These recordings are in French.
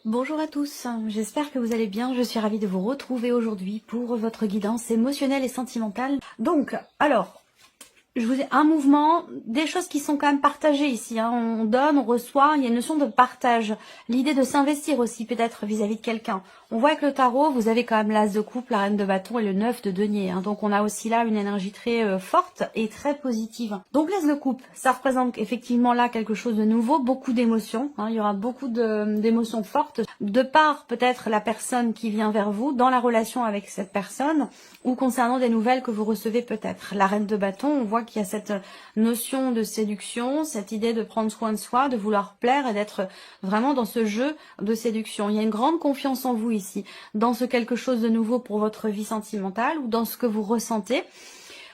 Bonjour à tous, j'espère que vous allez bien. Je suis ravie de vous retrouver aujourd'hui pour votre guidance émotionnelle et sentimentale. Donc, alors, je vous ai un mouvement, des choses qui sont quand même partagées ici. Hein. On donne, on reçoit, il y a une notion de partage. L'idée de s'investir aussi peut-être vis-à-vis de quelqu'un. On voit que le tarot, vous avez quand même l'as de coupe, la reine de bâton et le 9 de denier. Hein. Donc on a aussi là une énergie très forte et très positive. Donc l'as de coupe, ça représente effectivement là quelque chose de nouveau, beaucoup d'émotions. Hein. Il y aura beaucoup d'émotions fortes. De part peut-être la personne qui vient vers vous, dans la relation avec cette personne, ou concernant des nouvelles que vous recevez peut-être. La reine de bâton, on voit qu'il y a cette notion de séduction, cette idée de prendre soin de soi, de vouloir plaire et d'être vraiment dans ce jeu de séduction. Il y a une grande confiance en vous ici, dans ce quelque chose de nouveau pour votre vie sentimentale ou dans ce que vous ressentez.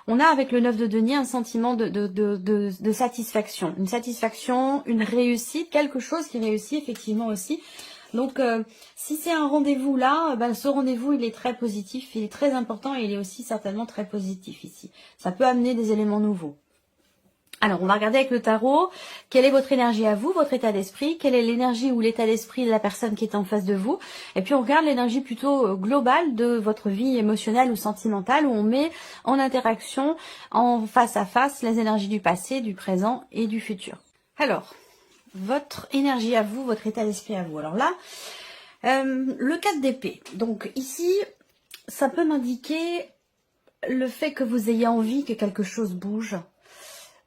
On a avec le 9 de denier un sentiment de satisfaction. Une satisfaction, une réussite, quelque chose qui réussit effectivement aussi. Donc, si c'est un rendez-vous là, ce rendez-vous, il est très positif, il est très important et il est aussi certainement très positif ici. Ça peut amener des éléments nouveaux. Alors, on va regarder avec le tarot, quelle est votre énergie à vous, votre état d'esprit, quelle est l'énergie ou l'état d'esprit de la personne qui est en face de vous. Et puis, on regarde l'énergie plutôt globale de votre vie émotionnelle ou sentimentale, où on met en interaction, en face à face, les énergies du passé, du présent et du futur. Alors, votre énergie à vous, votre état d'esprit à vous. Alors là, le 4 d'épée. Donc ici, ça peut m'indiquer le fait que vous ayez envie que quelque chose bouge,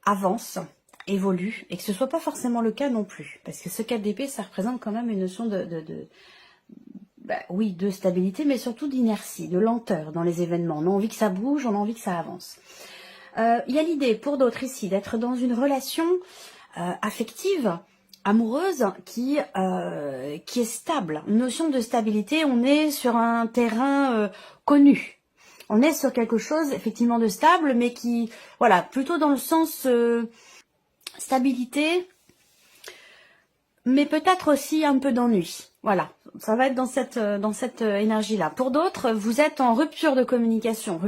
avance, évolue, et que ce soit pas forcément le cas non plus. Parce que ce 4 d'épée, ça représente quand même une notion oui, de stabilité, mais surtout d'inertie, de lenteur dans les événements. On a envie que ça bouge, on a envie que ça avance. Il y a l'idée, pour d'autres ici, d'être dans une relation affective, amoureuse, qui est stable. Une notion de stabilité, on est sur un terrain connu. On est sur quelque chose effectivement de stable, mais qui, voilà, plutôt dans le sens stabilité, mais peut-être aussi un peu d'ennui. Voilà, ça va être dans cette énergie-là. Pour d'autres, vous êtes en rupture de communication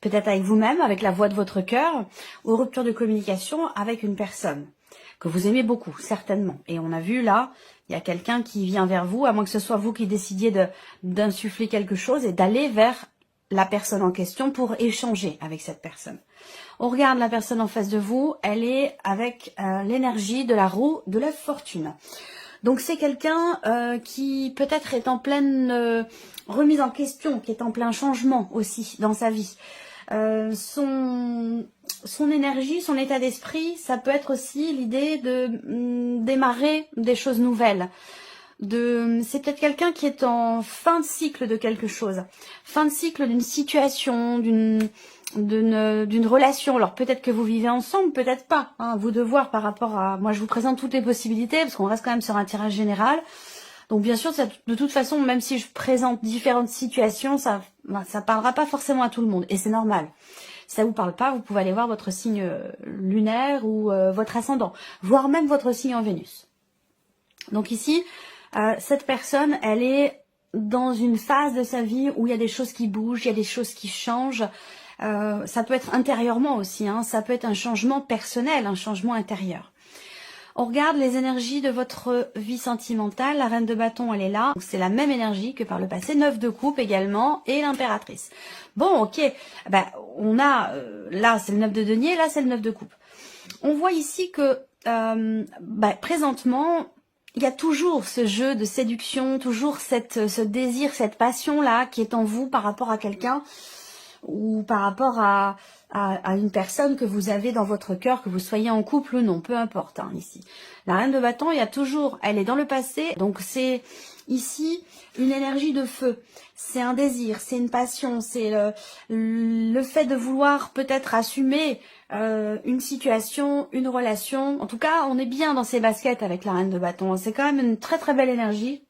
peut-être avec vous-même, avec la voix de votre cœur, ou rupture de communication avec une personne que vous aimez beaucoup, certainement. Et on a vu là, il y a quelqu'un qui vient vers vous, à moins que ce soit vous qui décidiez d'insuffler quelque chose et d'aller vers la personne en question pour échanger avec cette personne. On regarde la personne en face de vous, elle est avec l'énergie de la roue de la fortune. Donc c'est quelqu'un qui peut-être est en pleine remise en question, qui est en plein changement aussi dans sa vie. Son énergie, son état d'esprit, ça peut être aussi l'idée de démarrer des choses nouvelles. C'est peut-être quelqu'un qui est en fin de cycle de quelque chose, fin de cycle d'une situation, d'une relation. Alors peut-être que vous vivez ensemble, peut-être pas. Hein, vous de voir par rapport à. Moi, je vous présente toutes les possibilités parce qu'on reste quand même sur un tirage général. Donc bien sûr, de toute façon, même si je présente différentes situations, ça parlera pas forcément à tout le monde. Et c'est normal. Si ça vous parle pas, vous pouvez aller voir votre signe lunaire ou votre ascendant, voire même votre signe en Vénus. Donc ici, cette personne, elle est dans une phase de sa vie où il y a des choses qui bougent, il y a des choses qui changent. Ça peut être intérieurement aussi, hein, ça peut être un changement personnel, un changement intérieur. On regarde les énergies de votre vie sentimentale. La reine de bâton, elle est là. C'est la même énergie que par le passé. 9 de coupe également et l'impératrice. Bon, ok. On a, là c'est le 9 de denier, là c'est le 9 de coupe. On voit ici que présentement, il y a toujours ce jeu de séduction, toujours ce désir, cette passion-là qui est en vous par rapport à quelqu'un ou par rapport à une personne que vous avez dans votre cœur, que vous soyez en couple ou non, peu importe hein, ici. La reine de bâton, il y a toujours, elle est dans le passé, donc c'est ici une énergie de feu. C'est un désir, c'est une passion, c'est le fait de vouloir peut-être assumer une situation, une relation. En tout cas, on est bien dans ses baskets avec la reine de bâton. C'est quand même une très très belle énergie.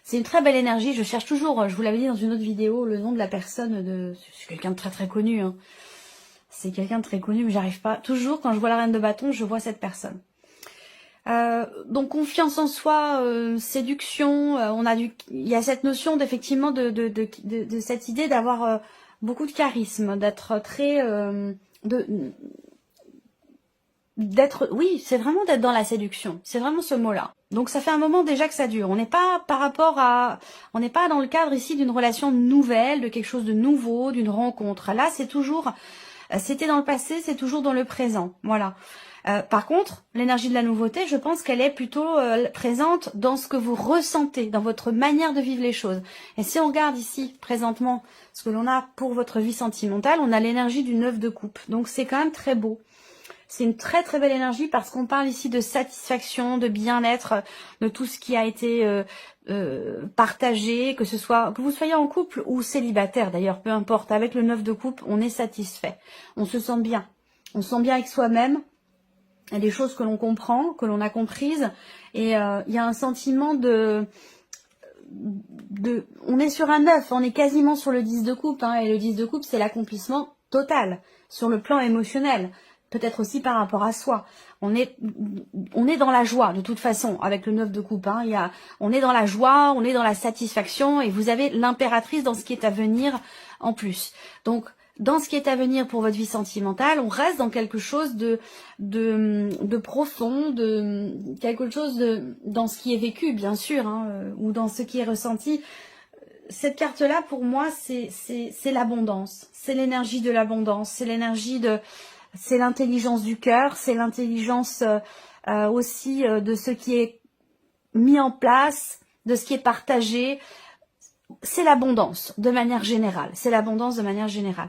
C'est une très belle énergie. Je cherche toujours, je vous l'avais dit dans une autre vidéo, le nom de la personne. C'est quelqu'un de très très connu. Hein. C'est quelqu'un de très connu, mais j'arrive pas. Toujours, quand je vois la reine de bâton, je vois cette personne. Donc confiance en soi, séduction. Il y a cette notion d'effectivement de cette idée d'avoir beaucoup de charisme, d'être très d'être, oui, c'est vraiment d'être dans la séduction. C'est vraiment ce mot-là. Donc ça fait un moment déjà que ça dure. On n'est pas on n'est pas dans le cadre ici d'une relation nouvelle, de quelque chose de nouveau, d'une rencontre. Là, c'est toujours, c'était dans le passé, c'est toujours dans le présent. Voilà. Par contre, l'énergie de la nouveauté, je pense qu'elle est plutôt présente dans ce que vous ressentez, dans votre manière de vivre les choses. Et si on regarde ici, présentement, ce que l'on a pour votre vie sentimentale, on a l'énergie du 9 de coupe. Donc c'est quand même très beau. C'est une très très belle énergie parce qu'on parle ici de satisfaction, de bien-être, de tout ce qui a été partagé, que vous soyez en couple ou célibataire d'ailleurs, peu importe. Avec le 9 de coupe, on est satisfait. On se sent bien. On se sent bien avec soi-même. Il y a des choses que l'on comprend, que l'on a comprises. Et il y a un sentiment on est sur un 9, on est quasiment sur le 10 de coupe. Hein, et le 10 de coupe, c'est l'accomplissement total sur le plan émotionnel. Peut-être aussi par rapport à soi. On est dans la joie de toute façon avec le 9 de coupe. Hein. On est dans la joie, on est dans la satisfaction et vous avez l'impératrice dans ce qui est à venir en plus. Donc dans ce qui est à venir pour votre vie sentimentale, on reste dans quelque chose de profond, quelque chose dans ce qui est vécu bien sûr, hein, ou dans ce qui est ressenti. Cette carte-là pour moi c'est l'abondance, c'est l'énergie de l'abondance, c'est l'intelligence du cœur, c'est l'intelligence aussi de ce qui est mis en place, de ce qui est partagé. C'est l'abondance de manière générale. C'est l'abondance de manière générale.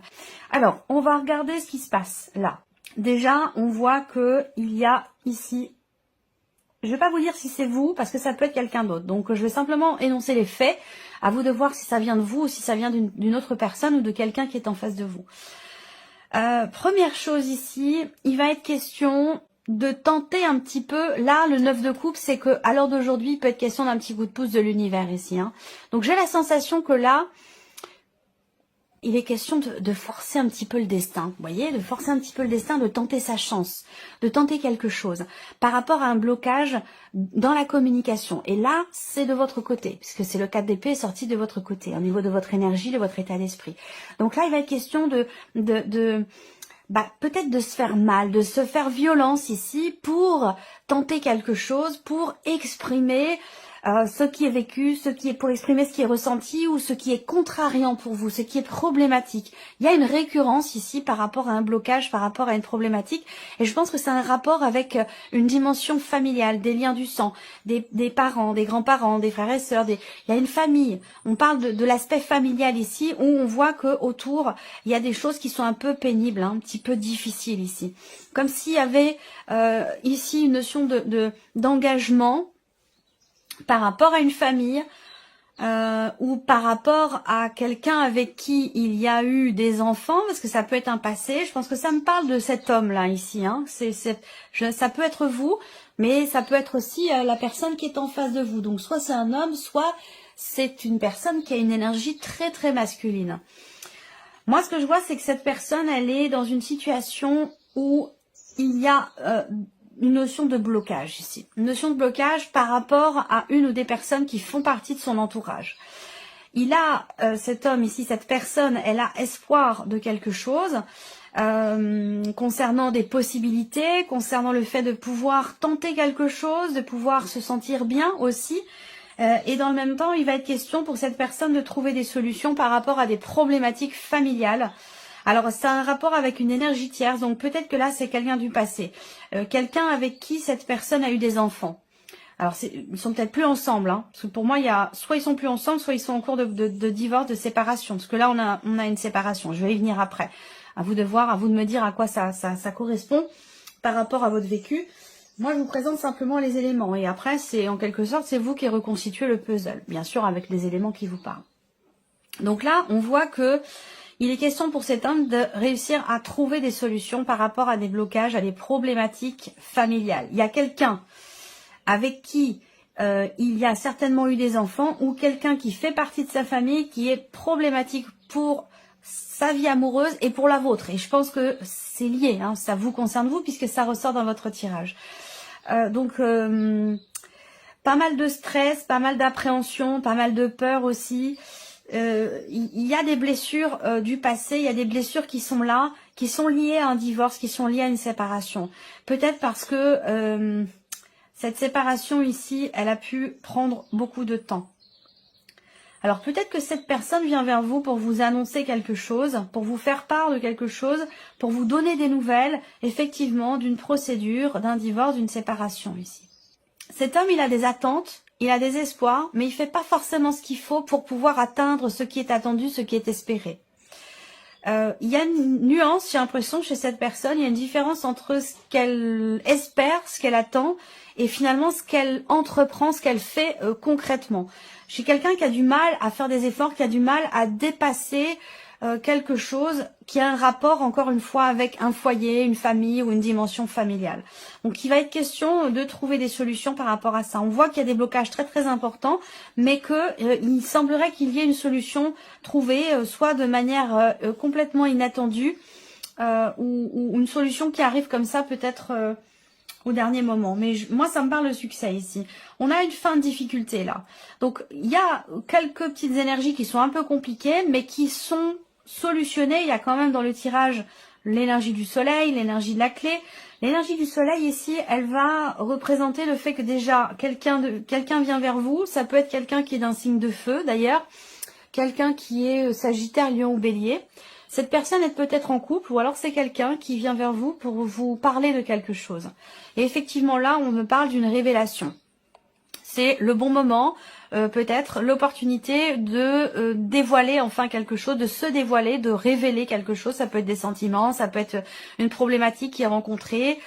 Alors, on va regarder ce qui se passe là. Déjà, on voit que il y a ici... Je ne vais pas vous dire si c'est vous, parce que ça peut être quelqu'un d'autre. Donc, je vais simplement énoncer les faits. À vous de voir si ça vient de vous ou si ça vient d'une autre personne ou de quelqu'un qui est en face de vous. Première chose ici, il va être question de tenter un petit peu, là le 9 de coupe, c'est que à l'heure d'aujourd'hui, il peut être question d'un petit coup de pouce de l'univers ici. Hein. Donc j'ai la sensation que là, il est question de forcer un petit peu le destin, vous voyez, de forcer un petit peu le destin, de tenter sa chance, de tenter quelque chose par rapport à un blocage dans la communication. Et là, c'est de votre côté, puisque c'est le 4 d'épée sorti de votre côté, au niveau de votre énergie, de votre état d'esprit. Donc là, il va être question peut-être de se faire mal, de se faire violence ici pour tenter quelque chose, pour exprimer ce qui est vécu, pour exprimer ce qui est ressenti ou ce qui est contrariant pour vous, ce qui est problématique. Il y a une récurrence ici par rapport à un blocage, par rapport à une problématique et je pense que c'est un rapport avec une dimension familiale, des liens du sang, des parents, des grands-parents, des frères et sœurs, il y a une famille. On parle de l'aspect familial ici où on voit que autour il y a des choses qui sont un peu pénibles, hein, un petit peu difficiles ici. Comme s'il y avait ici une notion d'engagement par rapport à une famille ou par rapport à quelqu'un avec qui il y a eu des enfants, parce que ça peut être un passé. Je pense que ça me parle de cet homme-là ici. Hein. Ça peut être vous, mais ça peut être aussi la personne qui est en face de vous. Donc soit c'est un homme, soit c'est une personne qui a une énergie très très masculine. Moi, ce que je vois, c'est que cette personne, elle est dans une situation où il y a... une notion de blocage ici. Une notion de blocage par rapport à une ou des personnes qui font partie de son entourage. Il a, cet homme ici, cette personne, elle a espoir de quelque chose concernant des possibilités, concernant le fait de pouvoir tenter quelque chose, de pouvoir se sentir bien aussi. Et dans le même temps, il va être question pour cette personne de trouver des solutions par rapport à des problématiques familiales. Alors, c'est un rapport avec une énergie tierce, donc peut-être que là, c'est quelqu'un du passé. Quelqu'un avec qui cette personne a eu des enfants. Alors, ils sont peut-être plus ensemble, hein, parce que pour moi, il y a soit ils sont plus ensemble, soit ils sont en cours de divorce, de séparation. Parce que là, on a une séparation. Je vais y venir après. À vous de voir, à vous de me dire à quoi ça correspond par rapport à votre vécu. Moi, je vous présente simplement les éléments. Et après, c'est en quelque sorte, c'est vous qui reconstituez le puzzle. Bien sûr, avec les éléments qui vous parlent. Donc là, on voit que il est question pour cet homme de réussir à trouver des solutions par rapport à des blocages, à des problématiques familiales. Il y a quelqu'un avec qui il y a certainement eu des enfants ou quelqu'un qui fait partie de sa famille qui est problématique pour sa vie amoureuse et pour la vôtre. Et je pense que c'est lié, hein, ça vous concerne vous puisque ça ressort dans votre tirage. Donc, pas mal de stress, pas mal d'appréhension, pas mal de peur aussi. Il y a des blessures du passé, il y a des blessures qui sont là, qui sont liées à un divorce, qui sont liées à une séparation. Peut-être parce que cette séparation ici, elle a pu prendre beaucoup de temps. Alors peut-être que cette personne vient vers vous pour vous annoncer quelque chose, pour vous faire part de quelque chose, pour vous donner des nouvelles, effectivement, d'une procédure, d'un divorce, d'une séparation ici. Cet homme, il a des attentes, il a des espoirs, mais il fait pas forcément ce qu'il faut pour pouvoir atteindre ce qui est attendu, ce qui est espéré. Il y a une nuance, j'ai l'impression, chez cette personne, il y a une différence entre ce qu'elle espère, ce qu'elle attend, et finalement ce qu'elle entreprend, ce qu'elle fait concrètement. Chez quelqu'un qui a du mal à faire des efforts, qui a du mal à dépasser quelque chose qui a un rapport, encore une fois, avec un foyer, une famille ou une dimension familiale. Donc il va être question de trouver des solutions par rapport à ça. On voit qu'il y a des blocages très très importants, mais il semblerait qu'il y ait une solution trouvée, soit de manière complètement inattendue, ou une solution qui arrive comme ça peut-être au dernier moment. Mais moi, ça me parle de succès ici. On a une fin de difficulté là. Donc il y a quelques petites énergies qui sont un peu compliquées, mais qui sont solutionner. Il y a quand même dans le tirage l'énergie du soleil, l'énergie de la clé. L'énergie du soleil ici, elle va représenter le fait que déjà quelqu'un vient vers vous. Ça peut être quelqu'un qui est d'un signe de feu d'ailleurs, quelqu'un qui est Sagittaire, Lion ou Bélier. Cette personne est peut-être en couple ou alors c'est quelqu'un qui vient vers vous pour vous parler de quelque chose. Et effectivement là, on me parle d'une révélation. C'est le bon moment, peut-être l'opportunité de dévoiler enfin quelque chose, de se dévoiler, de révéler quelque chose. Ça peut être des sentiments, ça peut être une problématique qui est rencontrée,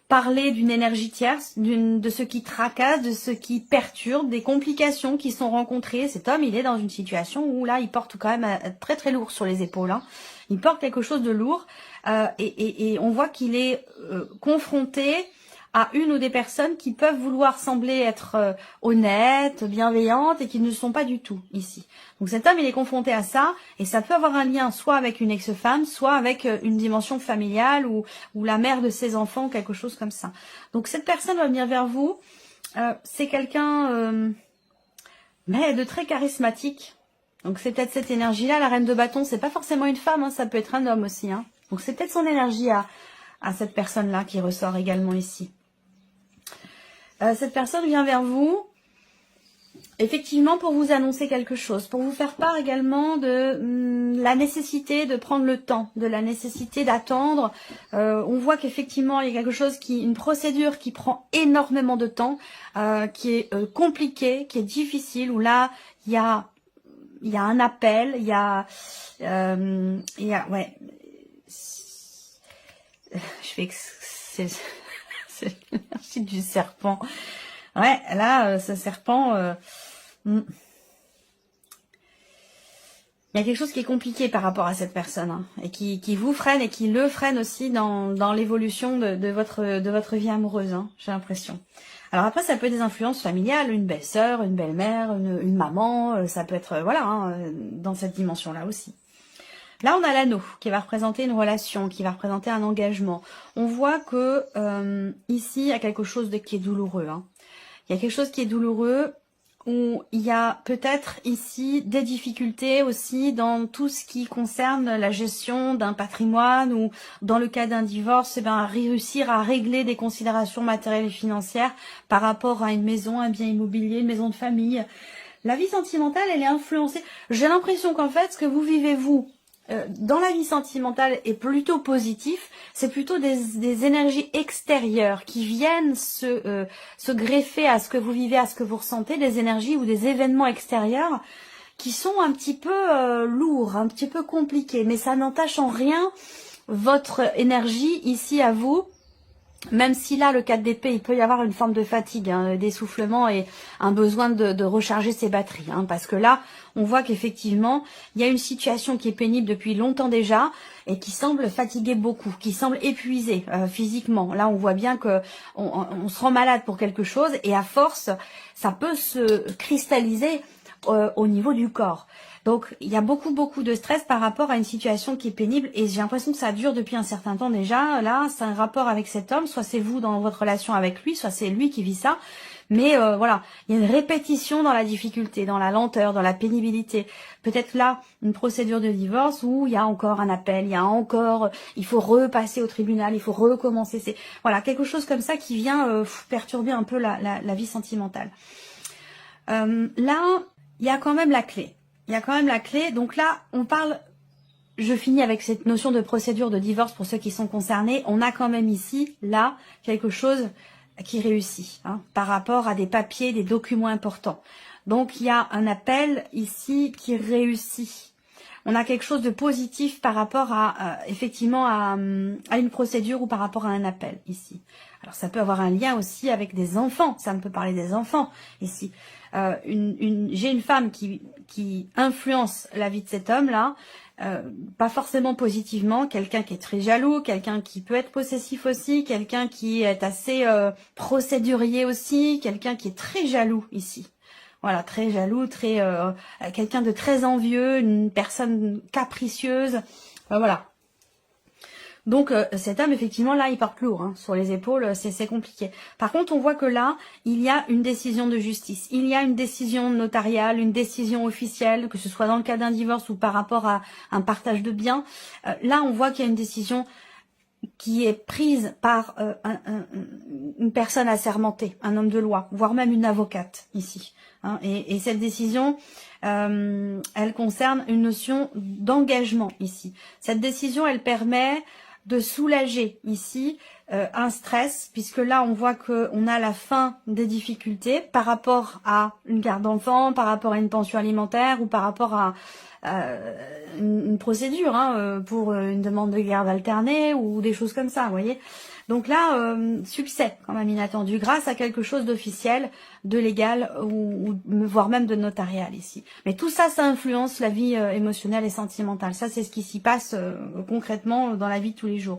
parler d'une énergie tierce, de ce qui tracasse, de ce qui perturbe, des complications qui sont rencontrées. Cet homme, il est dans une situation où là, il porte quand même très très lourd sur les épaules. Hein. Il porte quelque chose de lourd et on voit qu'il est confronté à une ou des personnes qui peuvent vouloir sembler être honnêtes, bienveillantes et qui ne le sont pas du tout ici. Donc cet homme, il est confronté à ça et ça peut avoir un lien soit avec une ex-femme, soit avec une dimension familiale ou la mère de ses enfants, quelque chose comme ça. Donc cette personne va venir vers vous. C'est quelqu'un mais de très charismatique. Donc c'est peut-être cette énergie-là, la reine de bâton, c'est pas forcément une femme, hein, ça peut être un homme aussi. Hein. Donc c'est peut-être son énergie à cette personne-là qui ressort également ici. Cette personne vient vers vous, effectivement, pour vous annoncer quelque chose, pour vous faire part également de la nécessité de prendre le temps, de la nécessité d'attendre. On voit qu'effectivement, il y a quelque chose une procédure qui prend énormément de temps, qui est compliquée, qui est difficile, où là, il y a un appel, ouais, je fais que c'est l'énergie du serpent. Ouais, là, ce serpent, il y a quelque chose qui est compliqué par rapport à cette personne, hein, et qui vous freine et qui le freine aussi dans l'évolution de votre vie amoureuse, hein, j'ai l'impression. Alors après, ça peut être des influences familiales, une belle-sœur, une belle-mère, une maman, ça peut être, voilà, hein, dans cette dimension-là aussi. Là, on a l'anneau qui va représenter une relation, qui va représenter un engagement. On voit que ici, il y a quelque chose qui est douloureux. Hein. Il y a quelque chose qui est douloureux où il y a peut-être ici des difficultés aussi dans tout ce qui concerne la gestion d'un patrimoine ou dans le cas d'un divorce, réussir à régler des considérations matérielles et financières par rapport à une maison, un bien immobilier, une maison de famille. La vie sentimentale, elle est influencée. J'ai l'impression qu'en fait, ce que vous vivez, vous, dans la vie sentimentale est plutôt positif, c'est plutôt des énergies extérieures qui viennent se greffer à ce que vous vivez, à ce que vous ressentez, des énergies ou des événements extérieurs qui sont un petit peu lourds, un petit peu compliqués, mais ça n'entache en rien votre énergie ici à vous. Même si là, le 4 d'épée, il peut y avoir une forme de fatigue, hein, d'essoufflement et un besoin de recharger ses batteries. Hein, parce que là, on voit qu'effectivement, il y a une situation qui est pénible depuis longtemps déjà et qui semble fatiguer beaucoup, qui semble épuiser physiquement. Là, on voit bien que on se rend malade pour quelque chose et à force, ça peut se cristalliser au niveau du corps. Donc, il y a beaucoup de stress par rapport à une situation qui est pénible et j'ai l'impression que ça dure depuis un certain temps déjà. Là, c'est un rapport avec cet homme, soit c'est vous dans votre relation avec lui, soit c'est lui qui vit ça. Mais voilà, il y a une répétition dans la difficulté, dans la lenteur, dans la pénibilité. Peut-être là, une procédure de divorce où il y a encore un appel, il faut repasser au tribunal, il faut recommencer. C'est voilà, quelque chose comme ça qui vient perturber un peu la vie sentimentale. Là, il y a quand même la clé. Il y a quand même la clé. Donc là, on parle... Je finis avec cette notion de procédure de divorce pour ceux qui sont concernés. On a quand même ici, là, quelque chose qui réussit par rapport à des papiers, des documents importants. Donc, il y a un appel ici qui réussit. On a quelque chose de positif par rapport à effectivement à une procédure ou par rapport à un appel ici. Alors, ça peut avoir un lien aussi avec des enfants. Ça me peut parler des enfants ici. J'ai une femme qui influence la vie de cet homme-là, pas forcément positivement, quelqu'un qui est très jaloux, quelqu'un qui peut être possessif aussi, quelqu'un qui est assez procédurier aussi, quelqu'un qui est très jaloux ici. Voilà, très jaloux, quelqu'un de très envieux, une personne capricieuse, voilà. Donc cet homme, effectivement, là, il porte lourd sur les épaules, c'est compliqué. Par contre, on voit que là, il y a une décision de justice. Il y a une décision notariale, une décision officielle, que ce soit dans le cas d'un divorce ou par rapport à un partage de biens. Là, on voit qu'il y a une décision qui est prise par une personne assermentée, un homme de loi, voire même une avocate ici. Et cette décision, elle concerne une notion d'engagement ici. Cette décision, elle permet de soulager ici un stress, puisque là on voit qu'on a la fin des difficultés par rapport à une garde d'enfant, par rapport à une pension alimentaire ou par rapport à une procédure pour une demande de garde alternée ou des choses comme ça, vous voyez. Donc là, succès quand même inattendu, grâce à quelque chose d'officiel, de légal ou voire même de notarial ici. Mais tout ça, ça influence la vie émotionnelle et sentimentale. Ça, c'est ce qui s'y passe concrètement dans la vie de tous les jours.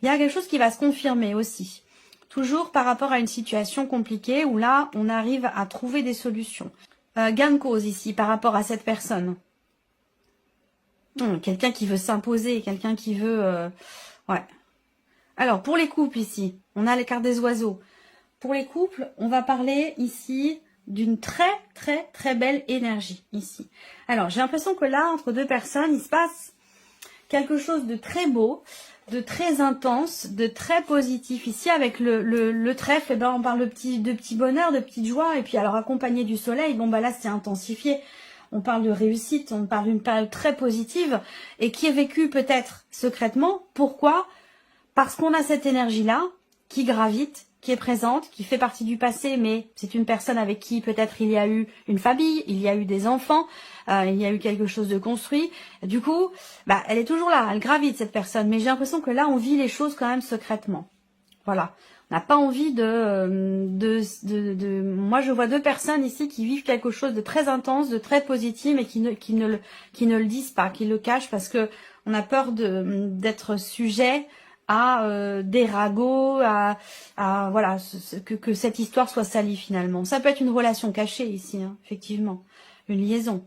Il y a quelque chose qui va se confirmer aussi. Toujours par rapport à une situation compliquée où là, on arrive à trouver des solutions. Gain de cause ici par rapport à cette personne. Quelqu'un qui veut s'imposer, quelqu'un qui veut... ouais. Alors, pour les couples ici, on a les cartes des oiseaux. Pour les couples, on va parler ici d'une très belle énergie ici. Alors, j'ai l'impression que là, entre deux personnes, il se passe quelque chose de très beau, de très intense, de très positif. Ici, avec le trèfle, on parle de petit bonheur, de petite joie. Et puis, alors, accompagné du soleil, bon, bah là, c'est intensifié. On parle de réussite, on parle d'une période très positive et qui est vécue peut-être secrètement. Pourquoi ? Parce qu'on a cette énergie-là qui gravite, qui est présente, qui fait partie du passé, mais c'est une personne avec qui peut-être il y a eu une famille, il y a eu des enfants, il y a eu quelque chose de construit. Du coup, bah, elle est toujours là, elle gravite cette personne, mais j'ai l'impression que là, on vit les choses quand même secrètement. Voilà. On n'a pas envie Moi, je vois deux personnes ici qui vivent quelque chose de très intense, de très positif, mais qui ne le disent pas, qui le cachent parce que on a peur d'être sujet à des ragots, voilà, que cette histoire soit salie finalement. Ça peut être une relation cachée ici, effectivement, une liaison,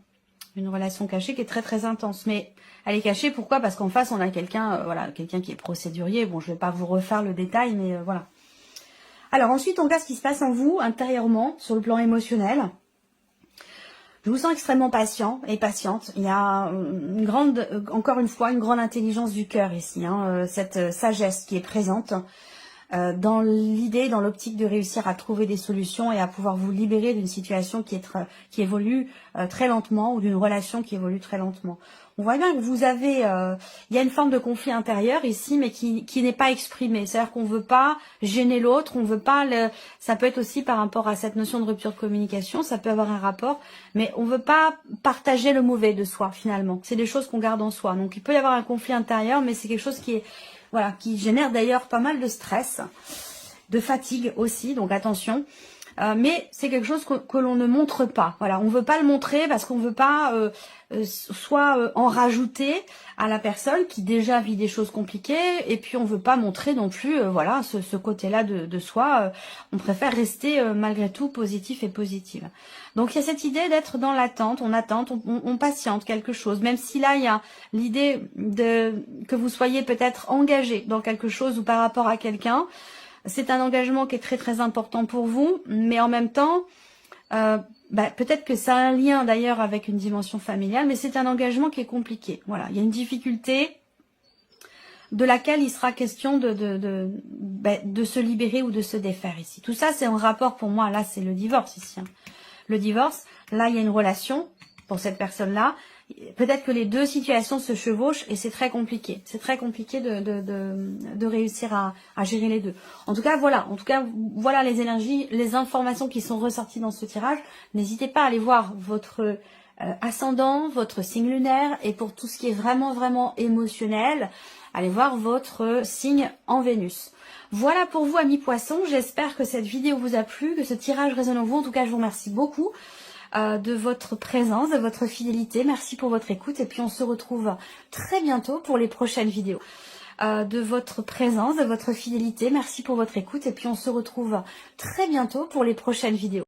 une relation cachée qui est très intense, mais elle est cachée. Pourquoi? Parce qu'en face on a quelqu'un, voilà, quelqu'un qui est procédurier. Bon, je vais pas vous refaire le détail, mais voilà. Alors ensuite, on regarde ce qui se passe en vous intérieurement sur le plan émotionnel. Je vous sens extrêmement patient et patiente. Il y a encore une fois, une grande intelligence du cœur ici, cette sagesse qui est présente dans l'idée, dans l'optique de réussir à trouver des solutions et à pouvoir vous libérer d'une situation qui évolue très lentement ou d'une relation qui évolue très lentement. On voit bien que vous avez, il y a une forme de conflit intérieur ici, mais qui n'est pas exprimé. C'est-à-dire qu'on veut pas gêner l'autre, on veut pas ça peut être aussi par rapport à cette notion de rupture de communication, ça peut avoir un rapport, mais on veut pas partager le mauvais de soi finalement. C'est des choses qu'on garde en soi. Donc il peut y avoir un conflit intérieur, mais c'est quelque chose qui est, voilà, qui génère d'ailleurs pas mal de stress, de fatigue aussi. Donc attention. mais c'est quelque chose que l'on ne montre pas. Voilà, on veut pas le montrer parce qu'on veut pas soit en rajouter à la personne qui déjà vit des choses compliquées, et puis on veut pas montrer non plus voilà ce côté-là de soi. On préfère rester malgré tout positif et positive. Donc il y a cette idée d'être dans l'attente, on patiente quelque chose, même si là il y a l'idée que vous soyez peut-être engagé dans quelque chose ou par rapport à quelqu'un. C'est un engagement qui est très très important pour vous, mais en même temps, peut-être que ça a un lien d'ailleurs avec une dimension familiale, mais c'est un engagement qui est compliqué. Voilà, il y a une difficulté de laquelle il sera question de se libérer ou de se défaire ici. Tout ça, c'est en rapport pour moi, là, c'est le divorce ici. Hein. Le divorce, là, il y a une relation pour cette personne-là. Peut-être que les deux situations se chevauchent et c'est très compliqué. C'est très compliqué de réussir à gérer les deux. En tout cas, voilà les énergies, les informations qui sont ressorties dans ce tirage. N'hésitez pas à aller voir votre ascendant, votre signe lunaire, et pour tout ce qui est vraiment, vraiment émotionnel, allez voir votre signe en Vénus. Voilà pour vous, amis poissons. J'espère que cette vidéo vous a plu, que ce tirage résonne en vous. En tout cas, je vous remercie beaucoup de votre présence, de votre fidélité. Merci pour votre écoute et puis on se retrouve très bientôt pour les prochaines vidéos. De votre présence, de votre fidélité. Merci pour votre écoute et puis on se retrouve très bientôt pour les prochaines vidéos.